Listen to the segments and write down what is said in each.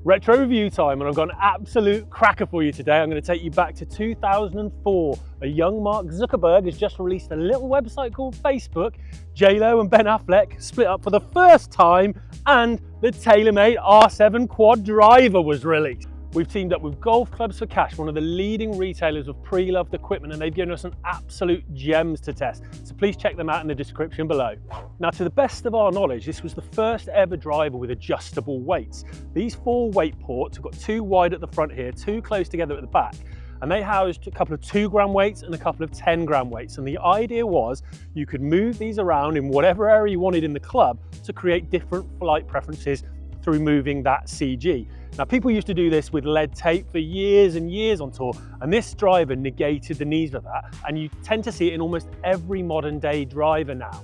Retro review time, and I've got an absolute cracker for you today. I'm going to take you back to 2004. A young Mark Zuckerberg has just released a little website called Facebook. J-Lo and Ben Affleck split up for the first time, and the TaylorMade R7 Quad driver was released. We've teamed up with Golf Clubs for Cash, one of the leading retailers of pre-loved equipment, and they've given us some absolute gems to test. So please check them out in the description below. Now, to the best of our knowledge, this was the first ever driver with adjustable weights. These 4 weight ports have got 2 wide at the front here, 2 close together at the back, and they housed a couple of 2-gram weights and a couple of 10-gram weights. And the idea was you could move these around in whatever area you wanted in the club to create different flight preferences through moving that CG. Now, people used to do this with lead tape for years and years on tour, and this driver negated the need for that, and you tend to see it in almost every modern day driver now.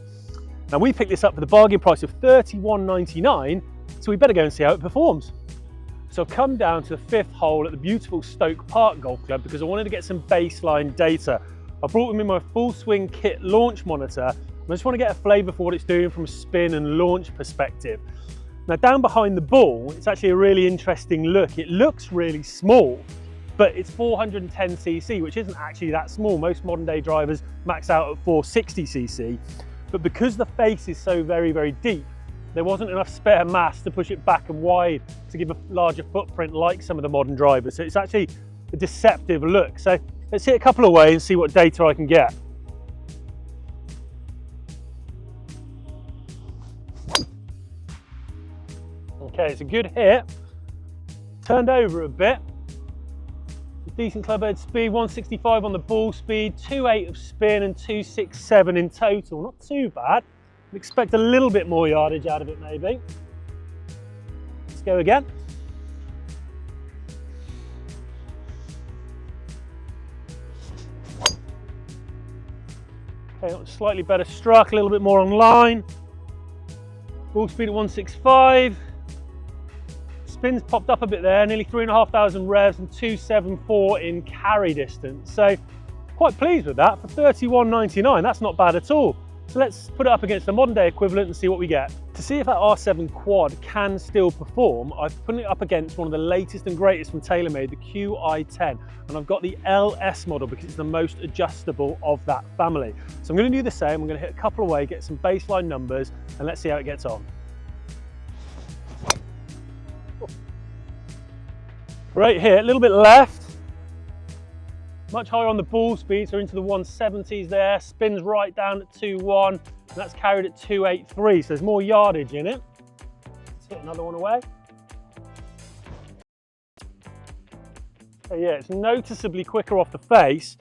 Now, we picked this up for the bargain price of $31.99, so we better go and see how it performs. So I've come down to the 5th hole at the beautiful Stoke Park Golf Club because I wanted to get some baseline data. I brought with me my full swing kit launch monitor, and I just want to get a flavour for what it's doing from a spin and launch perspective. Now, down behind the ball, it's actually a really interesting look. It looks really small, but it's 410cc, which isn't actually that small. Most modern day drivers max out at 460cc, but because the face is so very, very deep, there wasn't enough spare mass to push it back and wide to give a larger footprint like some of the modern drivers. So it's actually a deceptive look. So let's hit a couple of ways and see what data I can get. Okay, it's a good hit. Turned over a bit. Decent clubhead speed, 165 on the ball speed, 2.8 of spin and 267 in total. Not too bad. I'd expect a little bit more yardage out of it maybe. Let's go again. Okay, slightly better struck, a little bit more on line. Ball speed at 165. Spins popped up a bit there, nearly 3,500 revs and 274 in carry distance. So quite pleased with that. For $31.99, that's not bad at all. So let's put it up against the modern day equivalent and see what we get. To see if that R7 Quad can still perform, I've put it up against one of the latest and greatest from TaylorMade, the Qi10, and I've got the LS model because it's the most adjustable of that family. So I'm going to do the same. I'm going to hit a couple away, get some baseline numbers, and let's see how it gets on. Great hit, a little bit left, much higher on the ball speed, so into the 170s there, spins right down at 2.1, and that's carried at 2.83, so there's more yardage in it. Let's hit another one away. So yeah, it's noticeably quicker off the face.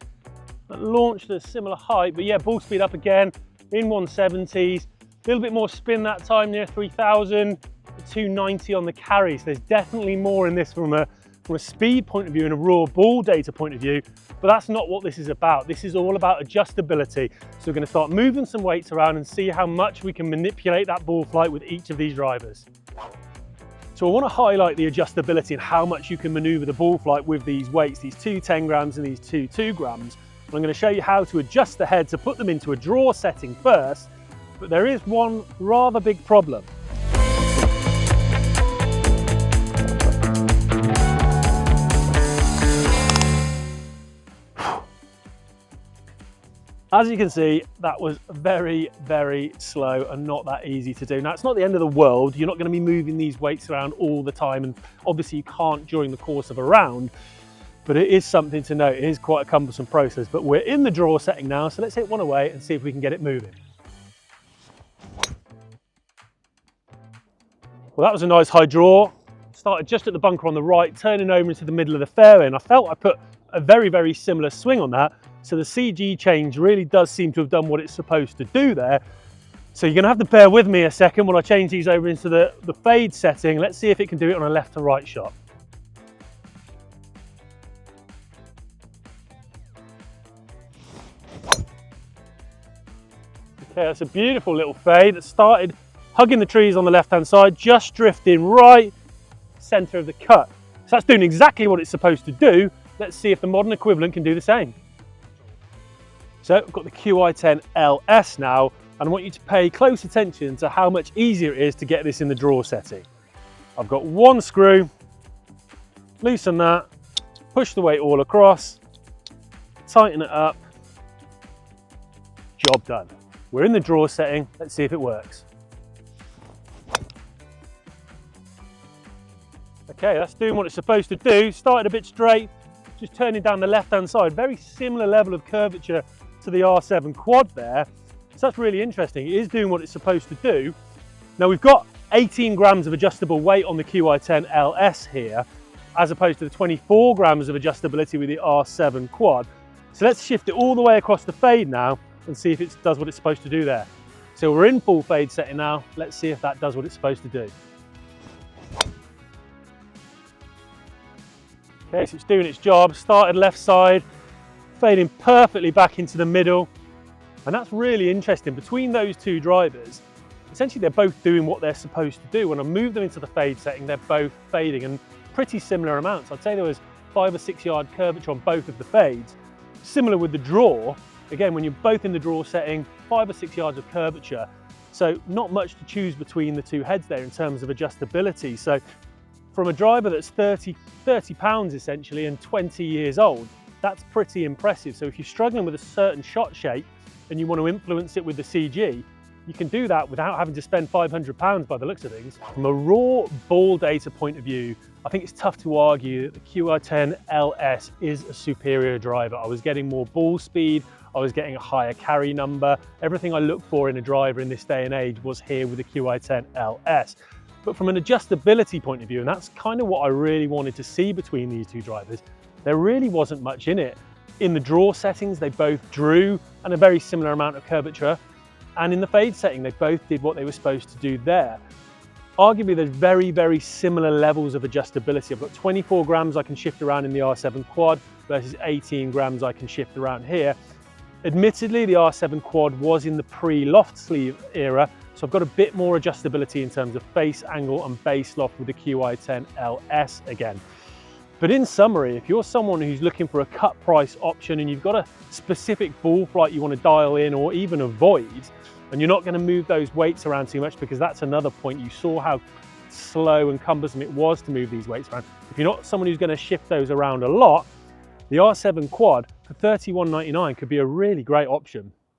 That launched at a similar height, but yeah, ball speed up again, in 170s, a little bit more spin that time, near 3,000, 290 on the carry, so there's definitely more in this from a speed point of view and a raw ball data point of view, but that's not what this is about. This is all about adjustability. So we're going to start moving some weights around and see how much we can manipulate that ball flight with each of these drivers. So I want to highlight the adjustability and how much you can maneuver the ball flight with these weights, these 2 10 grams and these 2 2 grams. And I'm going to show you how to adjust the head to put them into a draw setting first, but there is one rather big problem. As you can see, that was very, very slow and not that easy to do. Now, it's not the end of the world. You're not going to be moving these weights around all the time, and obviously you can't during the course of a round, but it is something to note. It is quite a cumbersome process, but we're in the draw setting now, so let's hit one away and see if we can get it moving. Well, that was a nice high draw. Started just at the bunker on the right, turning over into the middle of the fairway, and I felt I put a very, very similar swing on that. So the CG change really does seem to have done what it's supposed to do there. So you're going to have to bear with me a second when I change these over into the fade setting. Let's see if it can do it on a left to right shot. Okay, that's a beautiful little fade that started hugging the trees on the left-hand side, just drifting right center of the cut. So that's doing exactly what it's supposed to do. Let's see if the modern equivalent can do the same. So I've got the Qi10 LS now, and I want you to pay close attention to how much easier it is to get this in the draw setting. I've got one screw, loosen that, push the weight all across, tighten it up, job done. We're in the draw setting, let's see if it works. Okay, that's doing what it's supposed to do. Started a bit straight, just turning down the left-hand side. Very similar level of curvature to the R7 Quad there. So that's really interesting. It is doing what it's supposed to do. Now we've got 18 grams of adjustable weight on the Qi10 LS here, as opposed to the 24 grams of adjustability with the R7 Quad. So let's shift it all the way across the fade now and see if it does what it's supposed to do there. So we're in full fade setting now. Let's see if that does what it's supposed to do. Okay, so it's doing its job. Started left side, fading perfectly back into the middle. And that's really interesting. Between those two drivers, essentially they're both doing what they're supposed to do. When I move them into the fade setting, they're both fading and pretty similar amounts. I'd say there was 5 or 6 yard curvature on both of the fades. Similar with the draw. Again, when you're both in the draw setting, 5 or 6 yards of curvature. So not much to choose between the two heads there in terms of adjustability. So from a driver that's 30 pounds essentially and 20 years old, that's pretty impressive. So if you're struggling with a certain shot shape and you want to influence it with the CG, you can do that without having to spend £500 by the looks of things. From a raw ball data point of view, I think it's tough to argue that the Qi10 LS is a superior driver. I was getting more ball speed, I was getting a higher carry number. Everything I look for in a driver in this day and age was here with the Qi10 LS. But from an adjustability point of view, and that's kind of what I really wanted to see between these two drivers, there really wasn't much in it. In the draw settings, they both drew and a very similar amount of curvature. And in the fade setting, they both did what they were supposed to do there. Arguably, there's very, very similar levels of adjustability. I've got 24 grams I can shift around in the R7 Quad versus 18 grams I can shift around here. Admittedly, the R7 Quad was in the pre-loft sleeve era, so I've got a bit more adjustability in terms of face angle and base loft with the Qi10 LS again. But in summary, if you're someone who's looking for a cut price option and you've got a specific ball flight you want to dial in or even avoid, and you're not going to move those weights around too much, because that's another point. You saw how slow and cumbersome it was to move these weights around. If you're not someone who's going to shift those around a lot, the R7 Quad for £31.99 could be a really great option.